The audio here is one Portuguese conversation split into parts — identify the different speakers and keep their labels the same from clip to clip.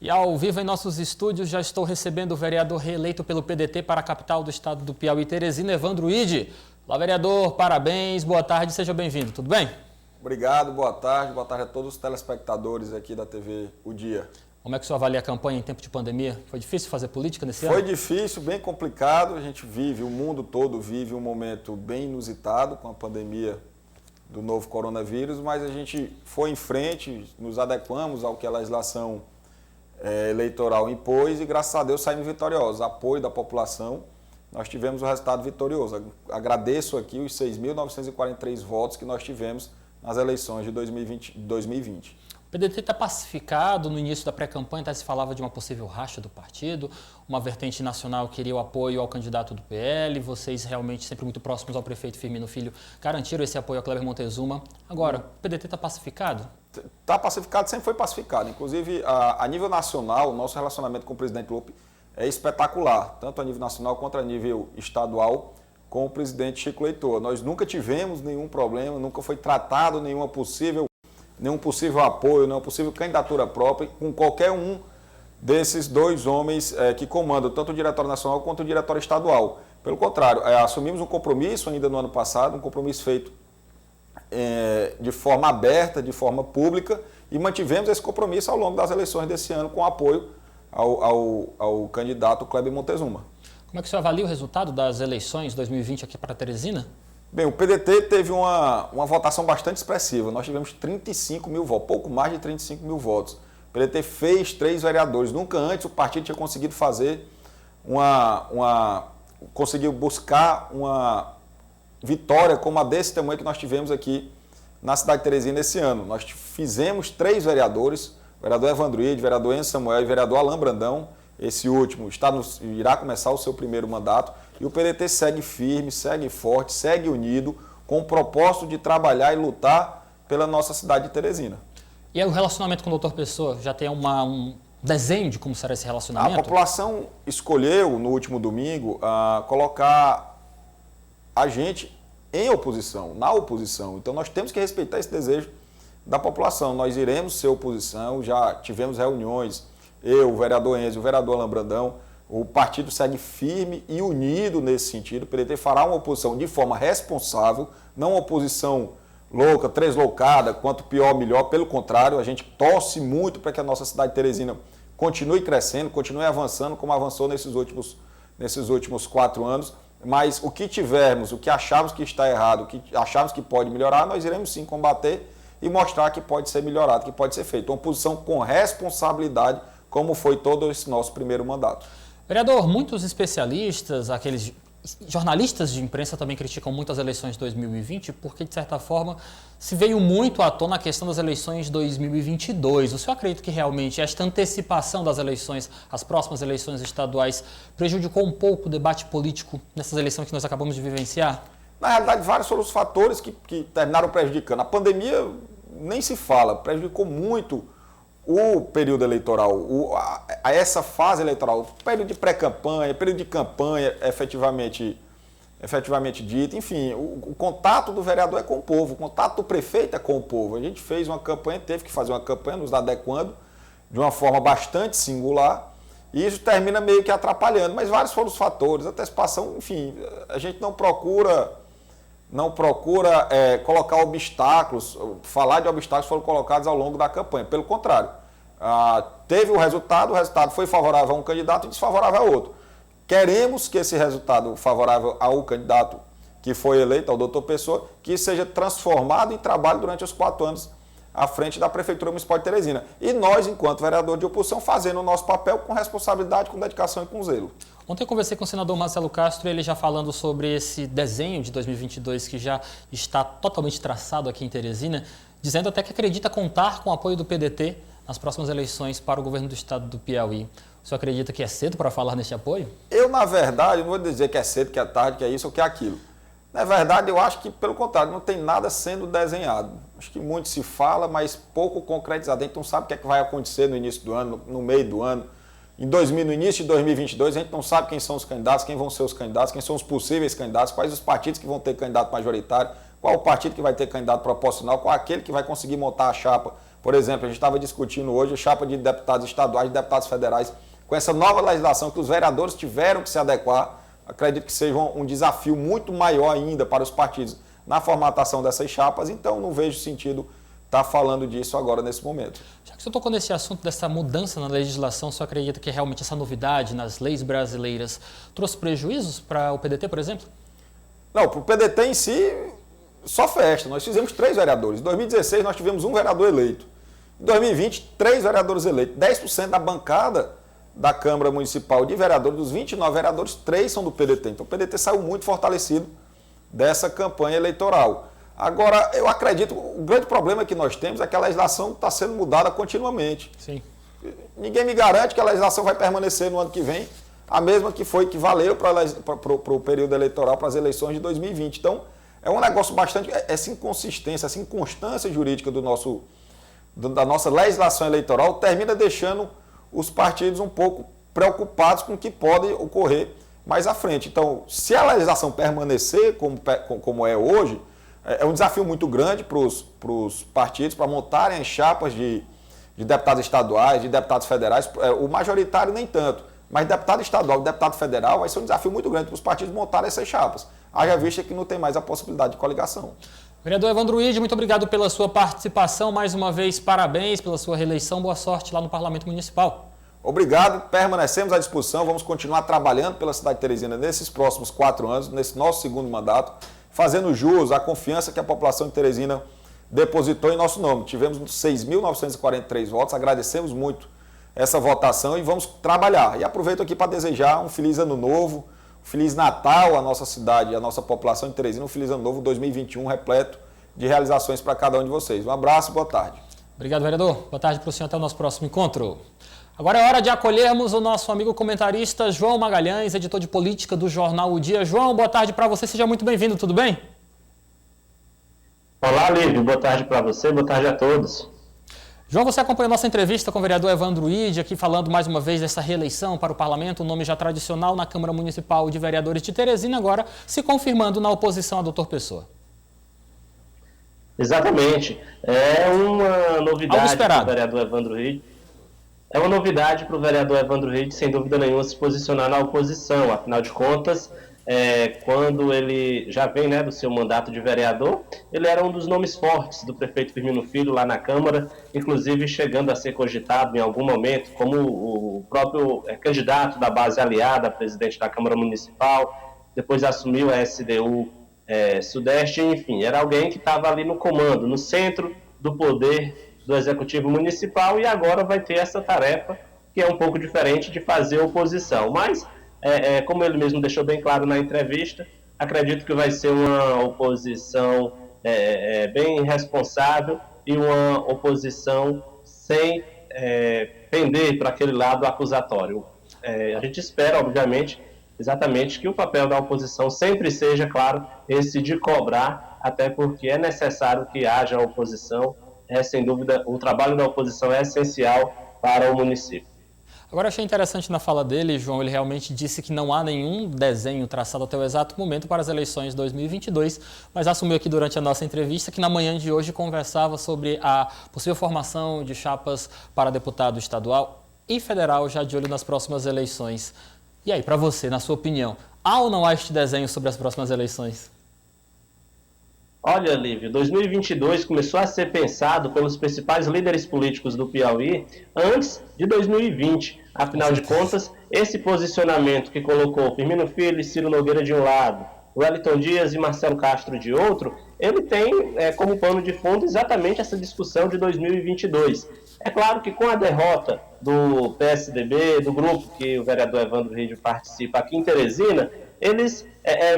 Speaker 1: E ao vivo em nossos estúdios já estou recebendo o vereador reeleito pelo PDT para a capital do estado do Piauí, Teresina, Evandro Ide. Olá, vereador, parabéns, boa tarde, seja bem-vindo, tudo bem?
Speaker 2: Obrigado, boa tarde a todos os telespectadores aqui da TV O Dia.
Speaker 1: Como é que o senhor avalia a campanha em tempo de pandemia? Foi difícil fazer política nesse ano?
Speaker 2: Foi difícil, bem complicado, a gente vive, o mundo todo vive um momento bem inusitado com a pandemia do novo coronavírus, mas a gente foi em frente, nos adequamos ao que a legislação eleitoral impôs e graças a Deus saímos vitoriosos. Apoio da população, nós tivemos o resultado vitorioso. Agradeço aqui os 6.943 votos que nós tivemos nas eleições de 2020.
Speaker 1: O PDT está pacificado, no início da pré-campanha se falava de uma possível racha do partido, uma vertente nacional queria o apoio ao candidato do PL, vocês realmente sempre muito próximos ao prefeito Firmino Filho garantiram esse apoio a Kleber Montezuma. Agora, o PDT está pacificado?
Speaker 2: Está pacificado, sempre foi pacificado. Inclusive, a nível nacional, o nosso relacionamento com o presidente Lupe é espetacular, tanto a nível nacional quanto a nível estadual, com o presidente Chico Leitor. Nós nunca tivemos nenhum problema, nunca foi tratado nenhum possível apoio, nenhuma possível candidatura própria com qualquer um desses dois homens que comandam tanto o Diretório Nacional quanto o Diretório Estadual. Pelo contrário, assumimos um compromisso ainda no ano passado, um compromisso feito de forma aberta, de forma pública, e mantivemos esse compromisso ao longo das eleições desse ano com apoio ao candidato Kleber Montezuma.
Speaker 1: Como é que o senhor avalia o resultado das eleições 2020 aqui para Teresina?
Speaker 2: Bem, o PDT teve uma votação bastante expressiva. Nós tivemos 35 mil votos, pouco mais de 35 mil votos. O PDT fez 3 vereadores. Nunca antes o partido tinha conseguido fazer conseguiu buscar uma vitória como a desse tamanho que nós tivemos aqui na cidade de Teresina esse ano. Nós fizemos 3 vereadores, o vereador Evandro Ide, o vereador Enzo Samuel e o vereador Alain Brandão. Esse último irá começar o seu primeiro mandato. E o PDT segue firme, segue forte, segue unido, com o propósito de trabalhar e lutar pela nossa cidade de Teresina.
Speaker 1: E aí, o relacionamento com o doutor Pessoa? Já tem um desenho de como será esse relacionamento?
Speaker 2: A população escolheu, no último domingo, colocar a gente em oposição, na oposição. Então, nós temos que respeitar esse desejo da população. Nós iremos ser oposição, já tivemos reuniões, eu, o vereador Enzo, o vereador Alain Brandão. O partido segue firme e unido nesse sentido. O PDT fará uma oposição de forma responsável, não uma oposição louca, tresloucada, quanto pior, melhor. Pelo contrário, a gente torce muito para que a nossa cidade de Teresina continue crescendo, continue avançando, como avançou nesses últimos 4 anos. Mas o que tivermos, o que acharmos que está errado, o que acharmos que pode melhorar, nós iremos sim combater e mostrar que pode ser melhorado, que pode ser feito. Uma oposição com responsabilidade, como foi todo esse nosso primeiro mandato.
Speaker 1: Vereador, muitos especialistas, aqueles jornalistas de imprensa também criticam muito as eleições de 2020 porque, de certa forma, se veio muito à tona a questão das eleições de 2022. O senhor acredita que realmente esta antecipação das eleições, as próximas eleições estaduais, prejudicou um pouco o debate político nessas eleições que nós acabamos de vivenciar?
Speaker 2: Na realidade, vários foram os fatores que terminaram prejudicando. A pandemia nem se fala, prejudicou muito o período eleitoral, essa fase eleitoral, período de pré-campanha, período de campanha efetivamente dito, enfim, o contato do vereador é com o povo, o contato do prefeito é com o povo. A gente fez uma campanha, teve que fazer uma campanha, nos adequando de uma forma bastante singular, e isso termina meio que atrapalhando, mas vários foram os fatores, antecipação, enfim, a gente não procura colocar obstáculos, falar de obstáculos foram colocados ao longo da campanha. Pelo contrário, teve o resultado foi favorável a um candidato e desfavorável a outro. Queremos que esse resultado favorável ao candidato que foi eleito, ao doutor Pessoa, que seja transformado em trabalho durante os 4 anos à frente da Prefeitura Municipal de Teresina. E nós, enquanto vereador de oposição, fazendo o nosso papel com responsabilidade, com dedicação e com zelo.
Speaker 1: Ontem eu conversei com o senador Marcelo Castro, ele já falando sobre esse desenho de 2022 que já está totalmente traçado aqui em Teresina, dizendo até que acredita contar com o apoio do PDT nas próximas eleições para o governo do estado do Piauí. O senhor acredita que é cedo para falar nesse apoio?
Speaker 2: Eu, na verdade, não vou dizer que é cedo, que é tarde, que é isso ou que é aquilo. Na verdade, eu acho que, pelo contrário, não tem nada sendo desenhado. Acho que muito se fala, mas pouco concretizado. A gente não sabe o que é que vai acontecer no início do ano, no meio do ano. No início de 2022, a gente não sabe quem são os candidatos, quem vão ser os candidatos, quem são os possíveis candidatos, quais os partidos que vão ter candidato majoritário, qual o partido que vai ter candidato proporcional, qual aquele que vai conseguir montar a chapa Por exemplo, a gente estava discutindo hoje a chapa de deputados estaduais e deputados federais. Com essa nova legislação que os vereadores tiveram que se adequar, acredito que seja um desafio muito maior ainda para os partidos na formatação dessas chapas, então não vejo sentido estar falando disso agora nesse momento.
Speaker 1: Já que o senhor tocou nesse assunto dessa mudança na legislação, o senhor acredita que realmente essa novidade nas leis brasileiras trouxe prejuízos para o PDT, por exemplo?
Speaker 2: Não, para o PDT em si, só festa. Nós fizemos 3 vereadores. Em 2016 nós tivemos 1 vereador eleito. Em 2020, 3 vereadores eleitos. 10% da bancada da Câmara Municipal de Vereadores, dos 29 vereadores, 3 são do PDT. Então o PDT saiu muito fortalecido dessa campanha eleitoral. Agora, eu acredito, o grande problema que nós temos é que a legislação está sendo mudada continuamente.
Speaker 1: Sim.
Speaker 2: Ninguém me garante que a legislação vai permanecer no ano que vem, a mesma que valeu para o período eleitoral, para as eleições de 2020. Então, é um negócio bastante, essa inconsistência, essa inconstância jurídica da nossa legislação eleitoral termina deixando os partidos um pouco preocupados com o que pode ocorrer mais à frente. Então, se a legislação permanecer como é hoje, é um desafio muito grande para os partidos para montarem as chapas de deputados estaduais, de deputados federais. O majoritário nem tanto, mas deputado estadual, deputado federal vai ser um desafio muito grande para os partidos montarem essas chapas. Haja vista que não tem mais a possibilidade de coligação.
Speaker 1: Vereador Evandro Wied, muito obrigado pela sua participação. Mais uma vez, parabéns pela sua reeleição. Boa sorte lá no Parlamento Municipal.
Speaker 2: Obrigado, permanecemos à disposição. Vamos continuar trabalhando pela cidade de Teresina nesses próximos 4 anos, nesse nosso segundo mandato, fazendo jus à confiança que a população de Teresina depositou em nosso nome. Tivemos 6.943 votos, agradecemos muito essa votação e vamos trabalhar. E aproveito aqui para desejar um feliz ano novo, um feliz Natal à nossa cidade, à nossa população de Teresina, um feliz ano novo 2021 repleto de realizações para cada um de vocês. Um abraço e boa tarde.
Speaker 1: Obrigado, vereador. Boa tarde para o senhor, até o nosso próximo encontro. Agora é hora de acolhermos o nosso amigo comentarista João Magalhães, editor de política do jornal O Dia. João, boa tarde para você, seja muito bem-vindo, tudo bem?
Speaker 3: Olá, Lívio, boa tarde para você, boa tarde a todos.
Speaker 1: João, você acompanhou nossa entrevista com o vereador Evandro Wied, aqui falando mais uma vez dessa reeleição para o Parlamento, um nome já tradicional na Câmara Municipal de Vereadores de Teresina, agora se confirmando na oposição a doutor Pessoa.
Speaker 3: Exatamente. É uma novidade para o vereador Evandro Wied. É uma novidade para o vereador Evandro Wied, sem dúvida nenhuma, se posicionar na oposição. Afinal de contas, quando ele já vem do seu mandato de vereador, ele era um dos nomes fortes do prefeito Firmino Filho lá na Câmara, inclusive chegando a ser cogitado em algum momento como o próprio candidato da base aliada a presidente da Câmara Municipal, depois assumiu a SDU Sudeste, enfim, era alguém que estava ali no comando, no centro do poder do Executivo Municipal e agora vai ter essa tarefa que é um pouco diferente de fazer oposição, mas como ele mesmo deixou bem claro na entrevista, acredito que vai ser uma oposição bem responsável e uma oposição sem pender para aquele lado acusatório. A gente espera, obviamente, exatamente que o papel da oposição sempre seja, claro, esse de cobrar, até porque é necessário que haja oposição, sem dúvida, o trabalho da oposição é essencial para o município.
Speaker 1: Agora, achei interessante na fala dele, João, ele realmente disse que não há nenhum desenho traçado até o exato momento para as eleições de 2022, mas assumiu aqui durante a nossa entrevista que na manhã de hoje conversava sobre a possível formação de chapas para deputado estadual e federal já de olho nas próximas eleições. E aí, para você, na sua opinião, há ou não há este desenho sobre as próximas eleições?
Speaker 3: Olha, Lívio, 2022 começou a ser pensado pelos principais líderes políticos do Piauí antes de 2020. Afinal de contas, esse posicionamento que colocou Firmino Filho e Ciro Nogueira de um lado, Wellington Dias e Marcelo Castro de outro, ele tem como pano de fundo exatamente essa discussão de 2022. É claro que com a derrota do PSDB, do grupo que o vereador Evandro Wied participa aqui em Teresina, eles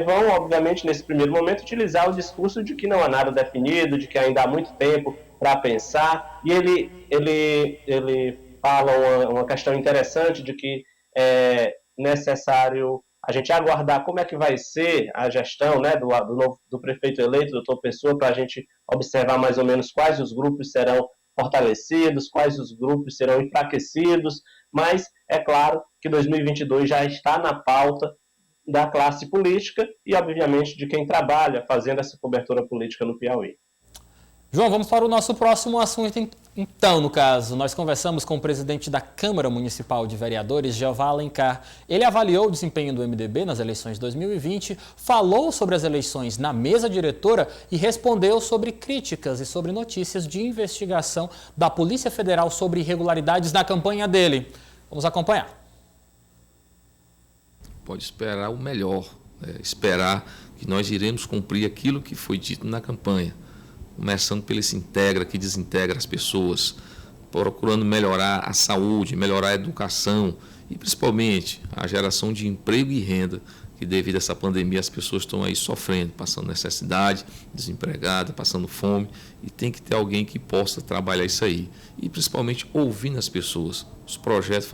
Speaker 3: vão, obviamente, nesse primeiro momento, utilizar o discurso de que não há nada definido, de que ainda há muito tempo para pensar, e ele fala uma questão interessante de que é necessário a gente aguardar como é que vai ser a gestão do prefeito eleito, doutor Pessoa, para a gente observar mais ou menos quais os grupos serão fortalecidos, quais os grupos serão enfraquecidos, mas é claro que 2022 já está na pauta da classe política e, obviamente, de quem trabalha fazendo essa cobertura política no Piauí.
Speaker 1: João, vamos para o nosso próximo assunto. Então, no caso, nós conversamos com o presidente da Câmara Municipal de Vereadores, Jeová Alencar. Ele avaliou o desempenho do MDB nas eleições de 2020, falou sobre as eleições na mesa diretora e respondeu sobre críticas e sobre notícias de investigação da Polícia Federal sobre irregularidades na campanha dele. Vamos acompanhar.
Speaker 4: Pode esperar o melhor, esperar que nós iremos cumprir aquilo que foi dito na campanha. Começando pelo esse integra, que desintegra as pessoas, procurando melhorar a saúde, melhorar a educação e principalmente a geração de emprego e renda, que devido a essa pandemia as pessoas estão aí sofrendo, passando necessidade, desempregada, passando fome, e tem que ter alguém que possa trabalhar isso aí. E principalmente ouvindo as pessoas, os projetos,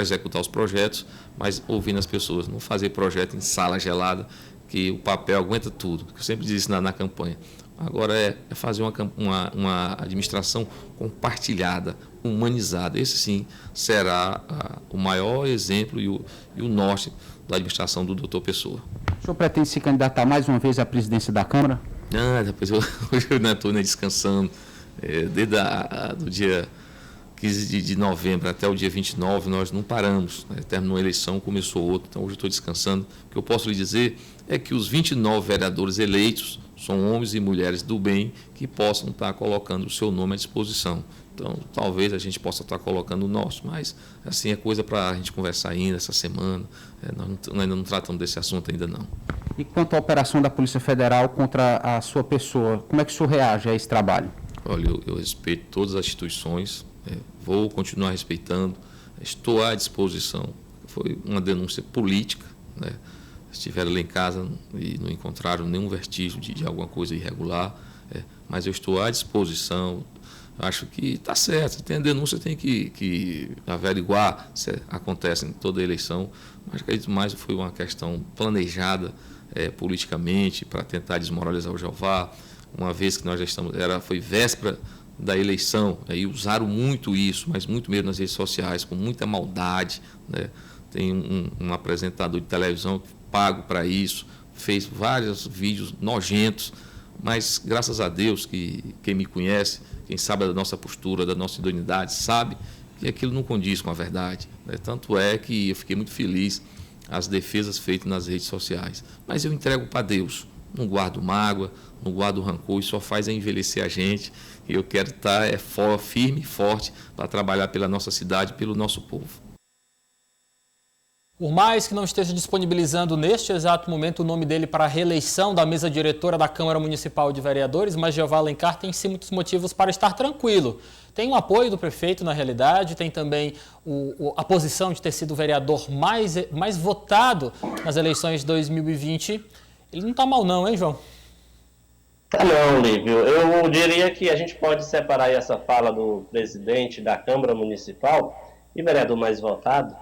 Speaker 4: executar os projetos, mas ouvindo as pessoas, não fazer projeto em sala gelada, que o papel aguenta tudo, que eu sempre disse na campanha. Agora é fazer uma administração compartilhada, humanizada. Esse sim será o maior exemplo e o norte da administração do doutor Pessoa.
Speaker 5: O senhor pretende se candidatar mais uma vez à presidência da Câmara?
Speaker 4: Depois hoje eu não estou nem descansando. Desde do dia 15 de novembro até o dia 29, nós não paramos. Terminou a eleição, começou outra, então hoje eu estou descansando. O que eu posso lhe dizer é que os 29 vereadores eleitos são homens e mulheres do bem que possam estar colocando o seu nome à disposição. Então, talvez a gente possa estar colocando o nosso, mas assim é coisa para a gente conversar ainda essa semana. Nós ainda não tratamos desse assunto ainda não.
Speaker 5: E quanto à operação da Polícia Federal contra a sua pessoa, como é que o senhor reage a esse trabalho?
Speaker 4: Olha, eu respeito todas as instituições, vou continuar respeitando, estou à disposição. Foi uma denúncia política, estiveram lá em casa e não encontraram nenhum vestígio de alguma coisa irregular, mas eu estou à disposição. Acho que está certo, tem a denúncia, tem que averiguar se acontece em toda eleição, mas acredito mais foi uma questão planejada politicamente para tentar desmoralizar o Jeová, uma vez que nós já foi véspera da eleição, aí usaram muito isso, mas muito mesmo nas redes sociais, com muita maldade, Tem um apresentador de televisão pago para isso, fez vários vídeos nojentos, mas graças a Deus que quem me conhece, quem sabe da nossa postura, da nossa idoneidade, sabe que aquilo não condiz com a verdade. Tanto é que eu fiquei muito feliz as defesas feitas nas redes sociais. Mas eu entrego para Deus, não guardo mágoa, não guardo rancor, isso só faz envelhecer a gente. E eu quero estar firme e forte para trabalhar pela nossa cidade, pelo nosso povo.
Speaker 1: Por mais que não esteja disponibilizando neste exato momento o nome dele para a reeleição da mesa diretora da Câmara Municipal de Vereadores, mas Jeová Alencar tem sim muitos motivos para estar tranquilo. Tem o apoio do prefeito na realidade, tem também a posição de ter sido o vereador mais votado nas eleições de 2020. Ele não está mal não, hein, João?
Speaker 3: Não, Lívio. Eu diria que a gente pode separar essa fala do presidente da Câmara Municipal e vereador mais votado,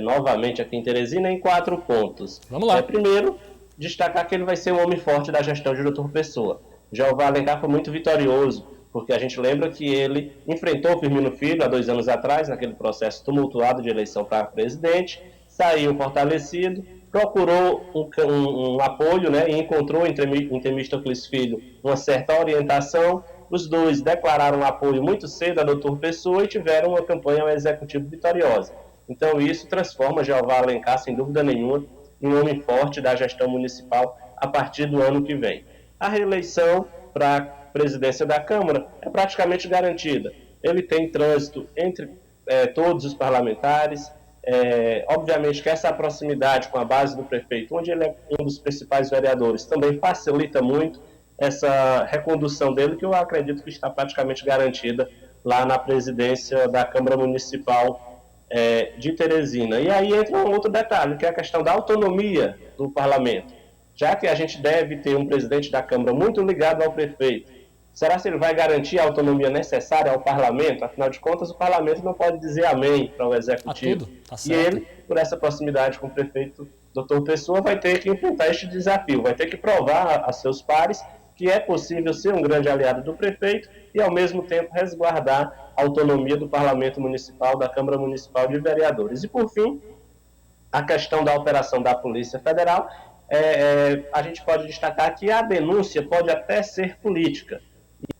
Speaker 3: novamente aqui em Teresina, em 4 pontos.
Speaker 1: Vamos lá.
Speaker 3: Primeiro, destacar que ele vai ser um homem forte da gestão de Dr. Pessoa. Jeová Alencar foi muito vitorioso, porque a gente lembra que ele enfrentou o Firmino Filho há 2 anos atrás, naquele processo tumultuado de eleição para presidente, saiu fortalecido, procurou um apoio, e encontrou em Temístocles Filho uma certa orientação. Os dois declararam apoio muito cedo a Dr. Pessoa e tiveram uma campanha ao executivo vitoriosa. Então isso transforma Jeová Alencar, sem dúvida nenhuma, em um homem forte da gestão municipal a partir do ano que vem. A reeleição para a presidência da Câmara é praticamente garantida. Ele tem trânsito entre todos os parlamentares. Obviamente que essa proximidade com a base do prefeito, onde ele é um dos principais vereadores, também facilita muito essa recondução dele, que eu acredito que está praticamente garantida lá na presidência da Câmara Municipal de Teresina. E aí entra um outro detalhe, que é a questão da autonomia do parlamento. Já que a gente deve ter um presidente da Câmara muito ligado ao prefeito, será que ele vai garantir a autonomia necessária ao parlamento? Afinal de contas, o parlamento não pode dizer amém para o executivo.
Speaker 1: Tá
Speaker 3: e ele, por essa proximidade com o prefeito Dr. Pessoa, vai ter que enfrentar este desafio, vai ter que provar a seus pares que é possível ser um grande aliado do prefeito e, ao mesmo tempo, resguardar a autonomia do Parlamento Municipal, da Câmara Municipal de Vereadores. E, por fim, a questão da operação da Polícia Federal, a gente pode destacar que a denúncia pode até ser política,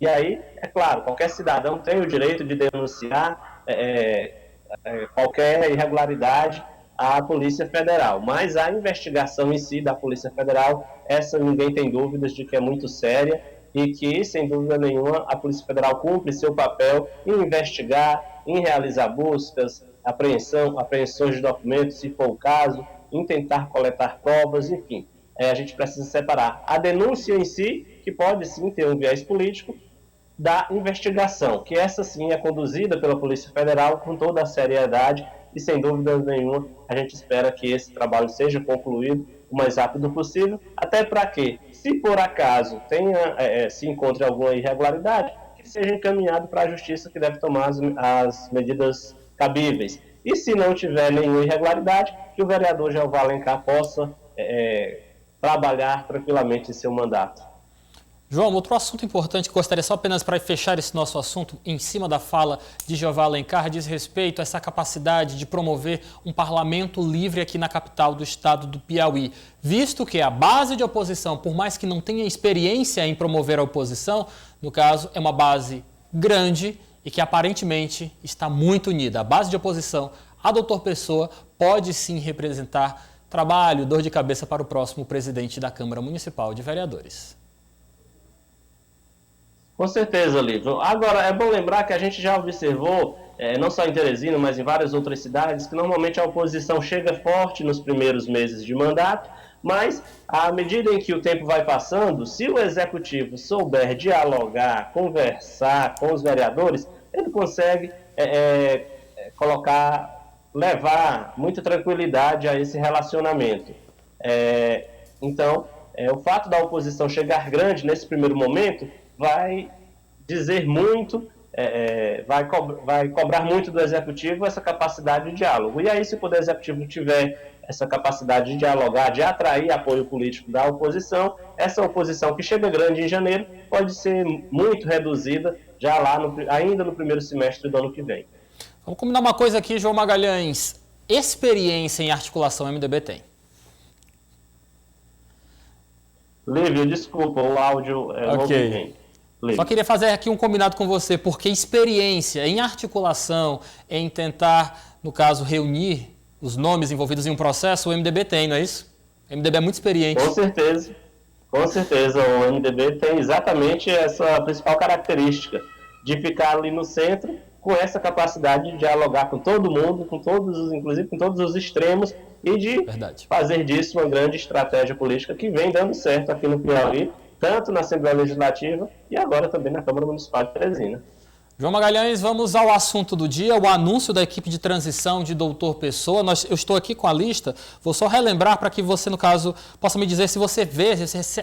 Speaker 3: E aí, é claro, qualquer cidadão tem o direito de denunciar qualquer irregularidade à Polícia Federal, mas a investigação em si da Polícia Federal, essa ninguém tem dúvidas de que é muito séria e que, sem dúvida nenhuma, a Polícia Federal cumpre seu papel em investigar, em realizar buscas, apreensões de documentos, se for o caso, em tentar coletar provas, enfim. A gente precisa separar a denúncia em si, que pode sim ter um viés político, da investigação, que essa sim é conduzida pela Polícia Federal com toda a seriedade e, sem dúvida nenhuma, a gente espera que esse trabalho seja concluído o mais rápido possível, até para que, se por acaso se encontre alguma irregularidade, que seja encaminhado para a Justiça, que deve tomar as medidas cabíveis. E se não tiver nenhuma irregularidade, que o vereador Jeová Alencar possa trabalhar tranquilamente em seu mandato.
Speaker 1: João, outro assunto importante que gostaria só apenas para fechar esse nosso assunto em cima da fala de Jeová Alencar diz respeito a essa capacidade de promover um parlamento livre aqui na capital do estado do Piauí, visto que a base de oposição, por mais que não tenha experiência em promover a oposição, no caso é uma base grande e que aparentemente está muito unida. A base de oposição, a doutor Pessoa, pode sim representar trabalho, dor de cabeça para o próximo presidente da Câmara Municipal de Vereadores.
Speaker 3: Com certeza, Lívio. Agora, é bom lembrar que a gente já observou, não só em Teresina, mas em várias outras cidades, que normalmente a oposição chega forte nos primeiros meses de mandato, mas à medida em que o tempo vai passando, se o executivo souber dialogar, conversar com os vereadores, ele consegue levar muita tranquilidade a esse relacionamento. Então, o fato da oposição chegar grande nesse primeiro momento vai dizer muito, vai cobrar muito do Executivo essa capacidade de diálogo. E aí, se o Poder Executivo tiver essa capacidade de dialogar, de atrair apoio político da oposição, essa oposição que chega grande em janeiro pode ser muito reduzida já ainda no primeiro semestre do ano que vem.
Speaker 1: Vamos combinar uma coisa aqui, João Magalhães. Experiência em articulação o MDB tem?
Speaker 3: Lívio, desculpa, o áudio não vem.
Speaker 1: Só queria fazer aqui um combinado com você, porque experiência em articulação, em tentar, no caso, reunir os nomes envolvidos em um processo, o MDB tem, não é isso? O MDB é muito experiente.
Speaker 3: Com certeza. O MDB tem exatamente essa principal característica, de ficar ali no centro, com essa capacidade de dialogar com todo mundo, inclusive com todos os extremos, e de fazer disso uma grande estratégia política que vem dando certo aqui no Piauí, tanto na Assembleia Legislativa e agora também na Câmara Municipal de Teresina.
Speaker 1: João Magalhães, vamos ao assunto do dia, o anúncio da equipe de transição de doutor Pessoa. Eu estou aqui com a lista, vou só relembrar para que você, no caso, possa me dizer se você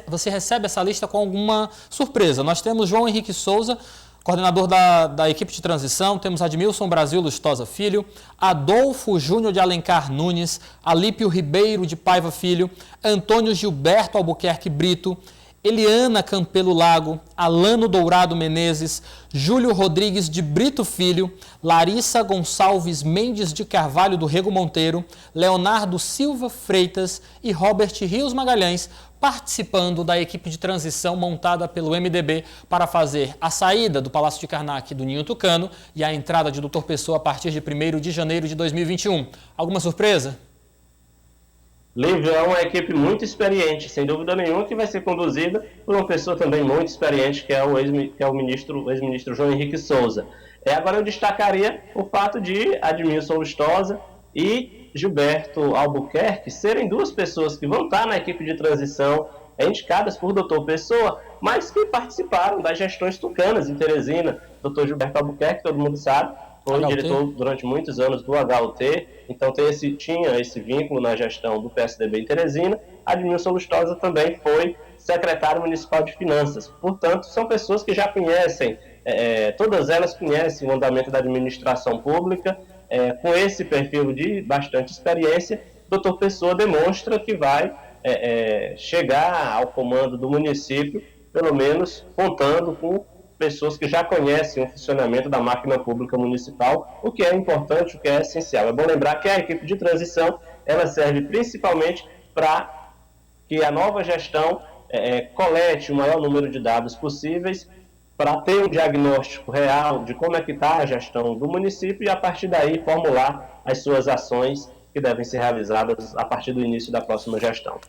Speaker 1: você recebe essa lista com alguma surpresa. Nós temos João Henrique Souza, coordenador da equipe de transição, temos Admilson Brasil Lustosa Filho, Adolfo Júnior de Alencar Nunes, Alípio Ribeiro de Paiva Filho, Antônio Gilberto Albuquerque Brito, Eliana Campelo Lago, Alano Dourado Menezes, Júlio Rodrigues de Brito Filho, Larissa Gonçalves Mendes de Carvalho do Rego Monteiro, Leonardo Silva Freitas e Robert Rios Magalhães, participando da equipe de transição montada pelo MDB para fazer a saída do Palácio de Karnak do Ninho Tucano e a entrada de Dr. Pessoa a partir de 1º de janeiro de 2021. Alguma surpresa?
Speaker 3: Lívio, é uma equipe muito experiente, sem dúvida nenhuma, que vai ser conduzida por uma pessoa também muito experiente, que é o ex-ministro João Henrique Souza. Agora eu destacaria o fato de Admilson Lustosa e Gilberto Albuquerque serem duas pessoas que vão estar na equipe de transição, indicadas por Dr. Pessoa, mas que participaram das gestões tucanas em Teresina. Dr. Gilberto Albuquerque, todo mundo sabe, foi diretor durante muitos anos do HUT, então tinha esse vínculo na gestão do PSDB em Teresina. Admilson Lustosa também foi secretário municipal de finanças. Portanto, são pessoas que já conhecem, todas elas conhecem o andamento da administração pública, com esse perfil de bastante experiência. Dr. Pessoa demonstra que vai chegar ao comando do município, pelo menos contando com pessoas que já conhecem o funcionamento da máquina pública municipal, o que é importante, o que é essencial. É bom lembrar que a equipe de transição, ela serve principalmente para que a nova gestão colete o maior número de dados possíveis para ter um diagnóstico real de como é que está a gestão do município e, a partir daí, formular as suas ações que devem ser realizadas a partir do início da próxima gestão.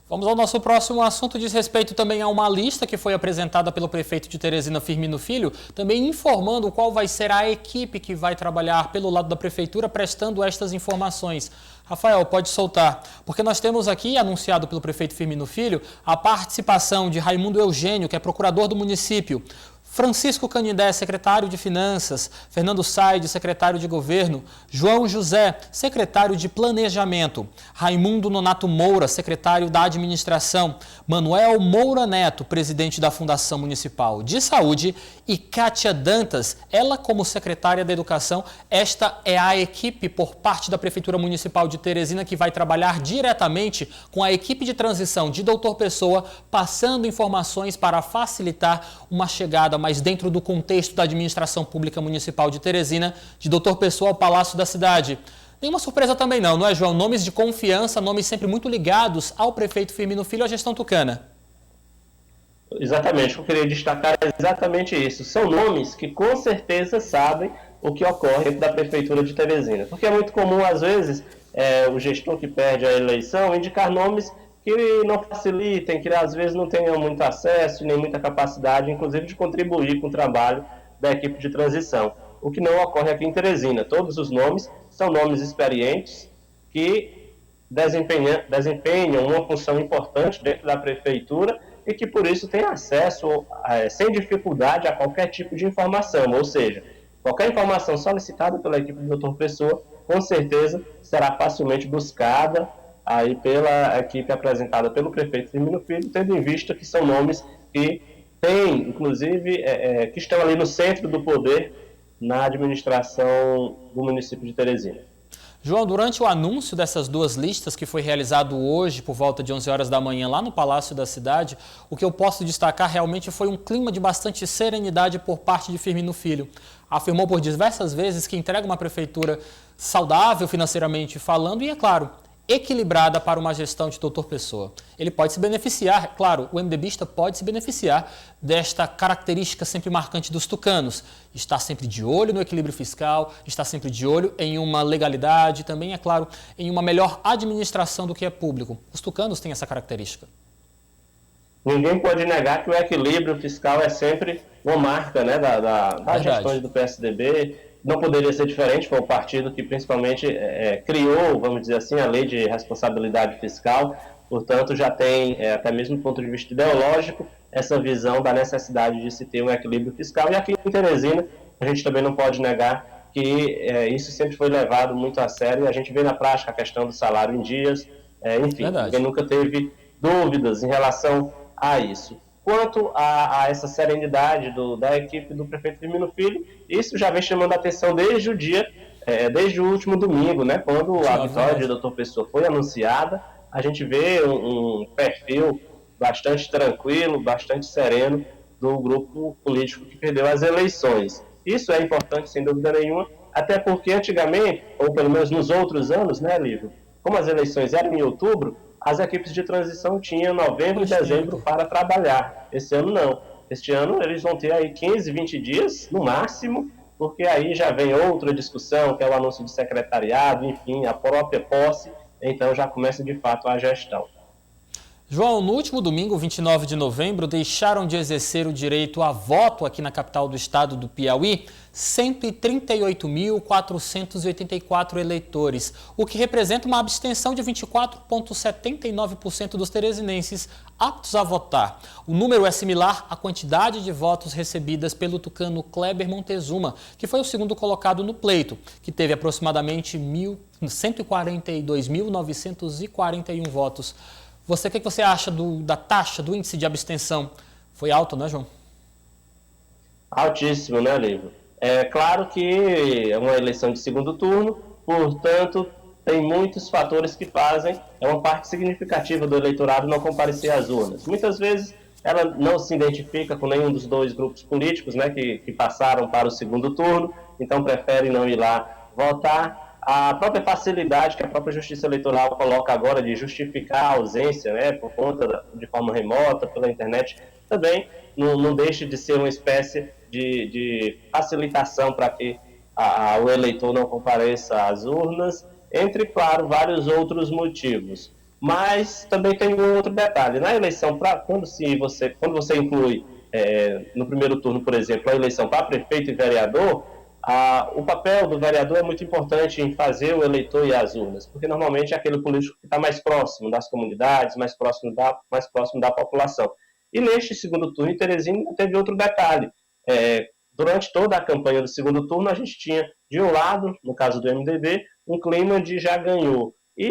Speaker 1: Vamos ao nosso próximo assunto, diz respeito também a uma lista que foi apresentada pelo prefeito de Teresina, Firmino Filho, também informando qual vai ser a equipe que vai trabalhar pelo lado da prefeitura prestando estas informações. Rafael, pode soltar, porque nós temos aqui, anunciado pelo prefeito Firmino Filho, a participação de Raimundo Eugênio, que é procurador do município, Francisco Canindé, secretário de Finanças, Fernando Saide, secretário de Governo, João José, secretário de Planejamento, Raimundo Nonato Moura, secretário da Administração, Manuel Moura Neto, presidente da Fundação Municipal de Saúde e Kátia Dantas, ela como secretária da Educação. Esta é a equipe por parte da Prefeitura Municipal de Teresina que vai trabalhar diretamente com a equipe de transição de Doutor Pessoa, passando informações para facilitar uma chegada mas dentro do contexto da administração pública municipal de Teresina, de Doutor Pessoa ao Palácio da Cidade. Nenhuma surpresa também não é, João? Nomes de confiança, nomes sempre muito ligados ao prefeito Firmino Filho e à gestão tucana.
Speaker 3: Exatamente, eu queria destacar exatamente isso. São nomes que com certeza sabem o que ocorre dentro da Prefeitura de Teresina. Porque é muito comum, às vezes, o gestor que perde a eleição indicar nomes que não facilitem, que às vezes não tenham muito acesso, nem muita capacidade, inclusive de contribuir com o trabalho da equipe de transição. O que não ocorre aqui em Teresina. Todos os nomes são nomes experientes que desempenham uma função importante dentro da prefeitura e que, por isso, têm acesso sem dificuldade a qualquer tipo de informação. Ou seja, qualquer informação solicitada pela equipe do Doutor Pessoa, com certeza, será facilmente buscada aí pela equipe apresentada pelo prefeito Firmino Filho, tendo em vista que são nomes que têm, inclusive, que estão ali no centro do poder na administração do município de Teresina.
Speaker 1: João, durante o anúncio dessas duas listas, que foi realizado hoje por volta de 11 horas da manhã lá no Palácio da Cidade, o que eu posso destacar realmente foi um clima de bastante serenidade por parte de Firmino Filho. Afirmou por diversas vezes que entrega uma prefeitura saudável financeiramente falando e, é claro, equilibrada para uma gestão de Doutor Pessoa. Ele pode se beneficiar, claro, o MDBista pode se beneficiar desta característica sempre marcante dos tucanos. Está sempre de olho no equilíbrio fiscal, está sempre de olho em uma legalidade, também, é claro, em uma melhor administração do que é público. Os tucanos têm essa característica.
Speaker 3: Ninguém pode negar que o equilíbrio fiscal é sempre uma marca, né, das gestões do PSDB. Não poderia ser diferente, foi o partido que principalmente criou, vamos dizer assim, a lei de responsabilidade fiscal, portanto já tem, até mesmo do ponto de vista ideológico, essa visão da necessidade de se ter um equilíbrio fiscal. E aqui em Teresina, a gente também não pode negar que isso sempre foi levado muito a sério, e a gente vê na prática a questão do salário em dias, enfim, ninguém nunca teve dúvidas em relação a isso. Quanto a essa serenidade da equipe do prefeito Firmino Filho, isso já vem chamando a atenção desde o dia, desde o último domingo, né, quando a vitória de Doutor Pessoa foi anunciada. A gente vê um perfil bastante tranquilo, bastante sereno do grupo político que perdeu as eleições. Isso é importante, sem dúvida nenhuma, até porque antigamente, ou pelo menos nos outros anos, né, Lívio, como as eleições eram em outubro, as equipes de transição tinham novembro e dezembro para trabalhar. Esse ano não. Este ano eles vão ter aí 15, 20 dias, no máximo, porque aí já vem outra discussão, que é o anúncio de secretariado, enfim, a própria posse, então já começa de fato a gestão.
Speaker 1: João, no último domingo, 29 de novembro, deixaram de exercer o direito a voto aqui na capital do estado do Piauí 138.484 eleitores, o que representa uma abstenção de 24,79% dos teresinenses aptos a votar. O número é similar à quantidade de votos recebidas pelo tucano Kleber Montezuma, que foi o segundo colocado no pleito, que teve aproximadamente 142.941 votos. O que você acha da taxa, do índice de abstenção? Foi alto, né, João?
Speaker 3: Altíssimo, né, Lívio? É claro que é uma eleição de segundo turno, portanto, tem muitos fatores que fazem uma parte significativa do eleitorado não comparecer às urnas. Muitas vezes ela não se identifica com nenhum dos dois grupos políticos, né, que passaram para o segundo turno, então prefere não ir lá votar. a própria facilidade que a própria Justiça Eleitoral coloca agora de justificar a ausência, né, por conta de forma remota, pela internet, também não deixa de ser uma espécie de facilitação para que o eleitor não compareça às urnas, entre, claro, vários outros motivos. Mas também tem um outro detalhe. Na eleição, quando você inclui, no primeiro turno, por exemplo, a eleição para prefeito e vereador, o papel do vereador é muito importante em fazer o eleitor ir às urnas, porque normalmente é aquele político que está mais próximo das comunidades, mais próximo da população. E neste segundo turno, em Teresina, teve outro detalhe. Durante toda a campanha do segundo turno, a gente tinha, de um lado, no caso do MDB, um clima de já ganhou. E,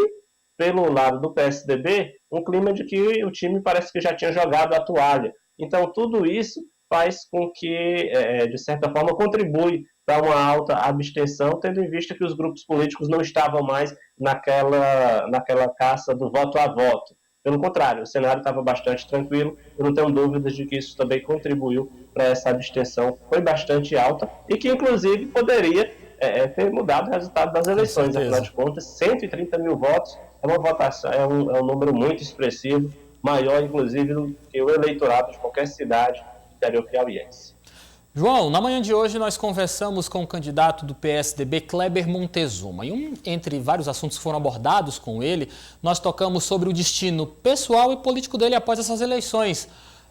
Speaker 3: pelo lado do PSDB, um clima de que o time parece que já tinha jogado a toalha. Então, tudo isso faz com que, de certa forma, contribui para uma alta abstenção, tendo em vista que os grupos políticos não estavam mais naquela caça do voto a voto. Pelo contrário, o cenário estava bastante tranquilo, eu não tenho dúvidas de que isso também contribuiu para essa abstenção, foi bastante alta, e que, inclusive, poderia ter mudado o resultado das eleições. Afinal de contas, 130 mil votos é uma votação, é um número muito expressivo, maior, inclusive, do que o eleitorado de qualquer cidade do interior piauiense.
Speaker 1: João, na manhã de hoje nós conversamos com o candidato do PSDB, Kleber Montezuma. E entre vários assuntos que foram abordados com ele, nós tocamos sobre o destino pessoal e político dele após essas eleições.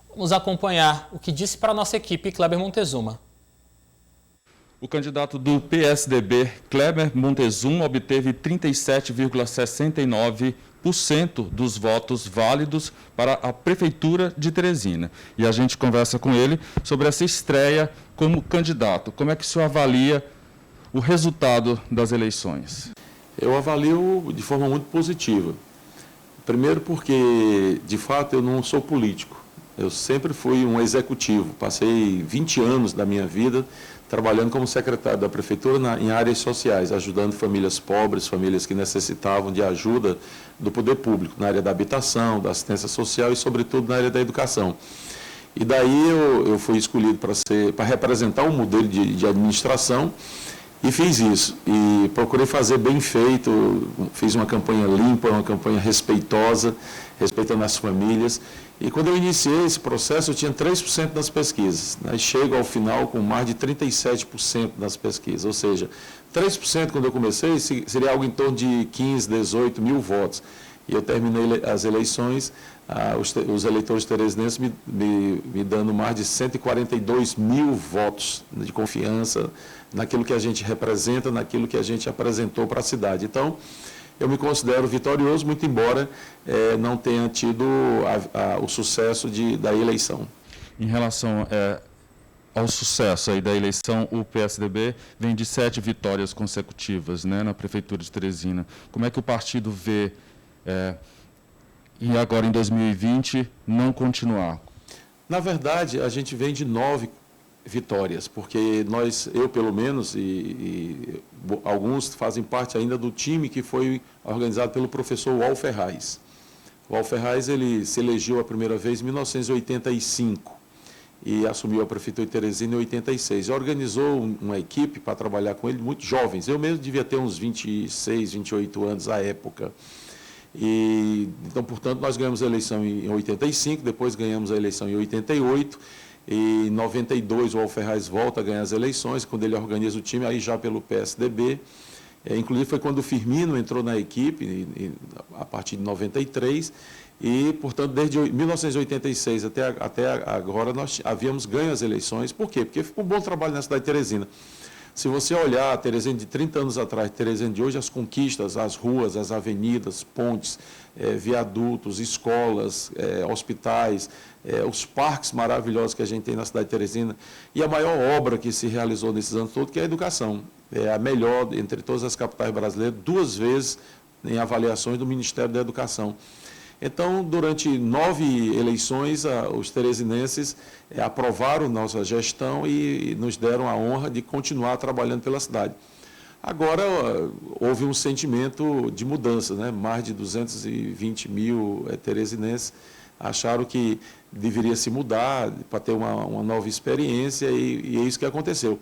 Speaker 1: Vamos acompanhar o que disse para a nossa equipe, Kleber Montezuma.
Speaker 6: O candidato do PSDB, Kleber Montezuma, obteve 37,69% dos votos válidos para a Prefeitura de Teresina. E a gente conversa com ele sobre essa estreia como candidato. Como é que o senhor avalia o resultado das eleições?
Speaker 7: Eu avalio de forma muito positiva. Primeiro porque, de fato, eu não sou político. Eu sempre fui um executivo. Passei 20 anos da minha vida trabalhando como secretário da Prefeitura em áreas sociais, ajudando famílias pobres, famílias que necessitavam de ajuda do poder público, na área da habitação, da assistência social e, sobretudo, na área da educação. E daí eu fui escolhido para representar um modelo de administração e fiz isso. E procurei fazer bem feito, fiz uma campanha limpa, uma campanha respeitosa, respeitando as famílias. E quando eu iniciei esse processo, eu tinha 3% das pesquisas. Né? Chego ao final com mais de 37% das pesquisas. Ou seja, 3% quando eu comecei seria algo em torno de 15, 18 mil votos. E eu terminei as eleições, os eleitores teresinenses me dando mais de 142 mil votos de confiança naquilo que a gente representa, naquilo que a gente apresentou para a cidade. Então, eu me considero vitorioso, muito embora não tenha tido o sucesso da eleição.
Speaker 6: Em relação ao sucesso aí da eleição, o PSDB vem de 7 vitórias consecutivas, né, na Prefeitura de Teresina. Como é que o partido vê, e agora em 2020, não continuar?
Speaker 7: Na verdade, a gente vem de 9 vitórias, porque eu pelo menos, e alguns fazem parte ainda do time que foi organizado pelo professor Wal Ferraz. O Wal Ferraz, ele se elegeu a primeira vez em 1985 e assumiu a Prefeitura de Teresina em 86. Organizou uma equipe para trabalhar com ele, muito jovens. Eu mesmo devia ter uns 26, 28 anos à época. Então, portanto, nós ganhamos a eleição em 85, depois ganhamos a eleição em 88, e em 92 o Wal Ferraz volta a ganhar as eleições, quando ele organiza o time, aí já pelo PSDB. Inclusive foi quando o Firmino entrou na equipe, a partir de 93, e, portanto, desde 1986 até agora nós havíamos ganho as eleições. Por quê? Porque ficou um bom trabalho na cidade de Teresina. Se você olhar a Teresina de 30 anos atrás, Teresina de hoje, as conquistas, as ruas, as avenidas, pontes, viadutos, escolas, hospitais, os parques maravilhosos que a gente tem na cidade de Teresina, e a maior obra que se realizou nesses anos todos, que é a educação. É a melhor entre todas as capitais brasileiras, 2 vezes em avaliações do Ministério da Educação. Então, durante 9 eleições, os teresinenses aprovaram nossa gestão e nos deram a honra de continuar trabalhando pela cidade. Agora, houve um sentimento de mudança, né? Mais de 220 mil teresinenses acharam que deveria se mudar para ter uma nova experiência e é isso que aconteceu.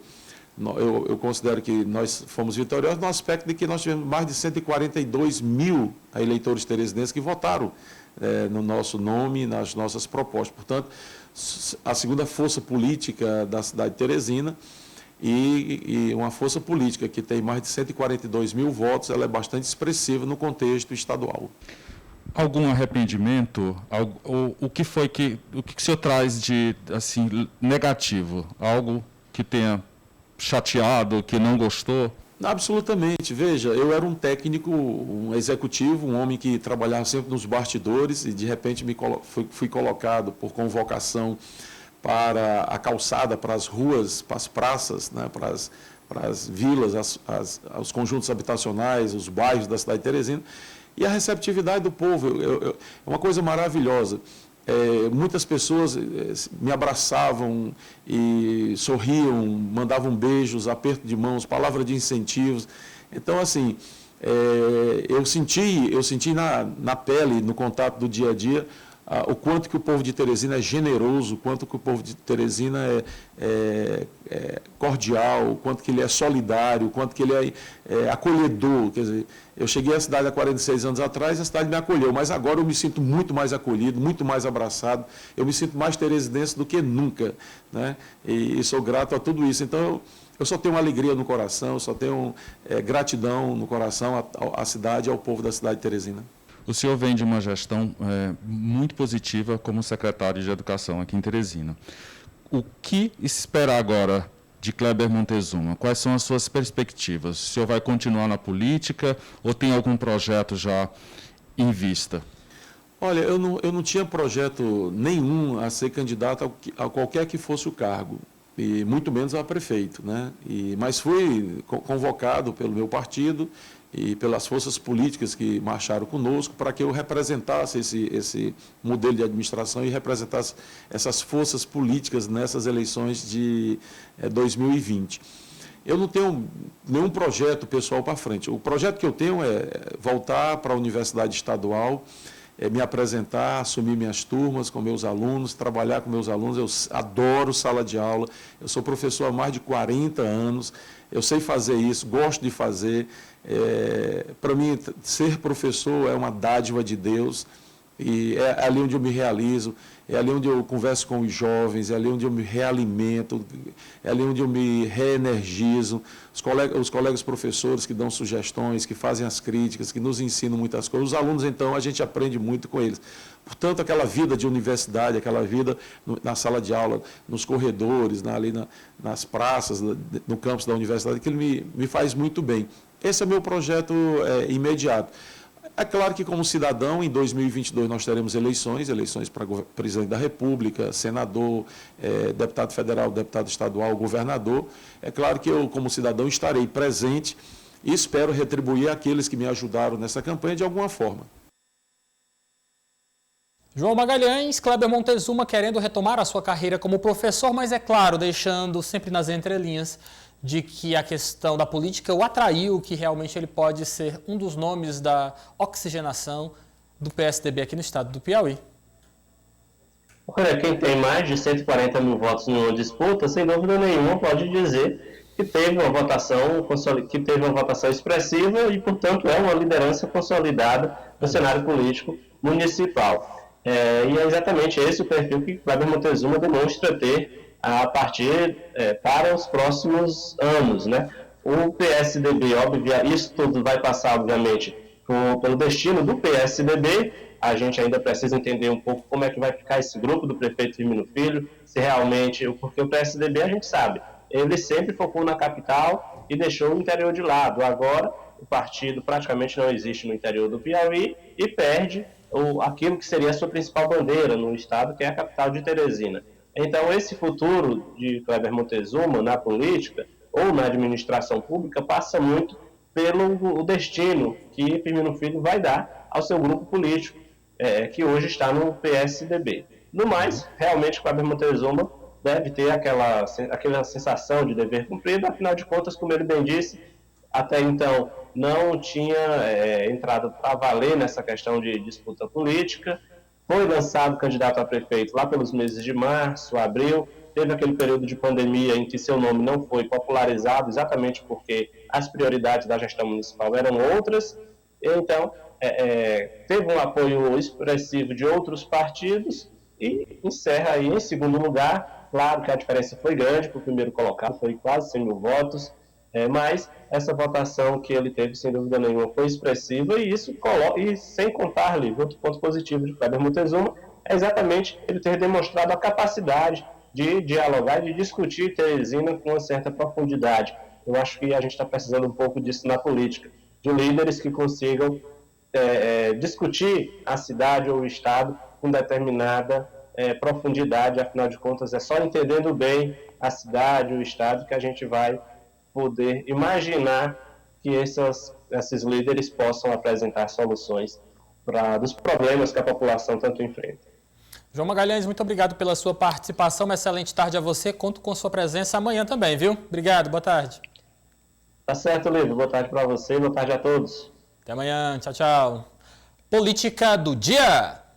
Speaker 7: eu considero que nós fomos vitoriosos no aspecto de que nós tivemos mais de 142 mil eleitores teresinenses que votaram no nosso nome, nas nossas propostas. Portanto, a segunda força política da cidade de Teresina, e uma força política que tem mais de 142 mil votos, ela é bastante expressiva no contexto estadual.
Speaker 6: Algum arrependimento? O que o senhor traz de assim, negativo? Algo que tenha chateado, que não gostou?
Speaker 7: Absolutamente. Veja, eu era um técnico, um executivo, um homem que trabalhava sempre nos bastidores e, de repente, fui colocado por convocação para a calçada, para as ruas, para as praças, né, para as vilas, os conjuntos habitacionais, os bairros da cidade de Teresina. E a receptividade do povo é uma coisa maravilhosa. Muitas pessoas me abraçavam e sorriam, mandavam beijos, aperto de mãos, palavra de incentivos. Então, assim, eu senti na pele, no contato do dia a dia, o quanto que o povo de Teresina é generoso, o quanto que o povo de Teresina é cordial, o quanto que ele é solidário, o quanto que ele é acolhedor. Quer dizer, eu cheguei à cidade há 46 anos atrás e a cidade me acolheu, mas agora eu me sinto muito mais acolhido, muito mais abraçado, eu me sinto mais teresinense do que nunca, né? E sou grato a tudo isso. Então, eu só tenho alegria no coração, eu só tenho gratidão no coração à cidade e ao povo da cidade de Teresina.
Speaker 6: O senhor vem de uma gestão muito positiva como secretário de Educação aqui em Teresina. O que esperar agora de Kleber Montezuma? Quais são as suas perspectivas? O senhor vai continuar na política ou tem algum projeto já em vista?
Speaker 7: Olha, eu não tinha projeto nenhum a ser candidato a qualquer que fosse o cargo, e muito menos a prefeito, né? Mas fui convocado pelo meu partido e pelas forças políticas que marcharam conosco para que eu representasse esse modelo de administração e representasse essas forças políticas nessas eleições de 2020. Eu não tenho nenhum projeto pessoal para frente. O projeto que eu tenho é voltar para a Universidade Estadual, me apresentar, assumir minhas turmas com meus alunos, trabalhar com meus alunos. Eu adoro sala de aula, eu sou professor há mais de 40 anos, eu sei fazer isso, gosto de fazer. Para mim, ser professor é uma dádiva de Deus, e é ali onde eu me realizo, é ali onde eu converso com os jovens, é ali onde eu me realimento, é ali onde eu me reenergizo. Os colegas professores que dão sugestões, que fazem as críticas, que nos ensinam muitas coisas. Os alunos, então, a gente aprende muito com eles. Portanto, aquela vida de universidade, aquela vida na sala de aula, nos corredores, ali nas praças, no campus da universidade, aquilo me faz muito bem. Esse é meu projeto imediato. É claro que, como cidadão, em 2022 nós teremos eleições para presidente da República, senador, deputado federal, deputado estadual, governador. É claro que eu, como cidadão, estarei presente e espero retribuir aqueles que me ajudaram nessa campanha de alguma forma.
Speaker 1: João Magalhães, Kleber Montezuma querendo retomar a sua carreira como professor, mas é claro, deixando sempre nas entrelinhas de que a questão da política o atraiu, que realmente ele pode ser um dos nomes da oxigenação do PSDB aqui no estado do Piauí.
Speaker 3: Olha, quem tem mais de 140 mil votos numa disputa, sem dúvida nenhuma, pode dizer que teve uma votação expressiva e, portanto, é uma liderança consolidada no cenário político municipal. E é exatamente esse o perfil que Kleber Montezuma demonstra ter a partir para os próximos anos, né? O PSDB, isso tudo vai passar, obviamente, pelo destino do PSDB. A gente ainda precisa entender um pouco como é que vai ficar esse grupo do prefeito Firmino Filho, se realmente, porque o PSDB, a gente sabe, ele sempre focou na capital e deixou o interior de lado. Agora, o partido praticamente não existe no interior do Piauí e perde aquilo que seria a sua principal bandeira no estado, que é a capital de Teresina. Então, esse futuro de Kleber Montezuma na política ou na administração pública passa muito pelo destino que Firmino Filho vai dar ao seu grupo político, que hoje está no PSDB. No mais, realmente, Kleber Montezuma deve ter aquela sensação de dever cumprido, afinal de contas, como ele bem disse, até então não tinha entrado para valer nessa questão de disputa política, foi lançado candidato a prefeito lá pelos meses de março, abril, teve aquele período de pandemia em que seu nome não foi popularizado, exatamente porque as prioridades da gestão municipal eram outras, então teve um apoio expressivo de outros partidos e encerra aí em segundo lugar. Claro que a diferença foi grande para o primeiro colocado, foi quase 100 mil votos, mas essa votação que ele teve, sem dúvida nenhuma, foi expressiva, e isso e sem contar ali, outro ponto positivo de Kleber Montezuma é exatamente ele ter demonstrado a capacidade de dialogar, de discutir Teresina com uma certa profundidade. Eu acho que a gente está precisando um pouco disso na política, de líderes que consigam discutir a cidade ou o estado com determinada profundidade. Afinal de contas, é só entendendo bem a cidade, o estado, que a gente vai poder imaginar que esses líderes possam apresentar soluções dos problemas que a população tanto enfrenta.
Speaker 1: João Magalhães, muito obrigado pela sua participação. Uma excelente tarde a você. Conto com sua presença amanhã também, viu? Obrigado, boa tarde.
Speaker 3: Tá certo, Livro. Boa tarde para você, boa tarde a todos.
Speaker 1: Até amanhã. Tchau, tchau. Política do dia.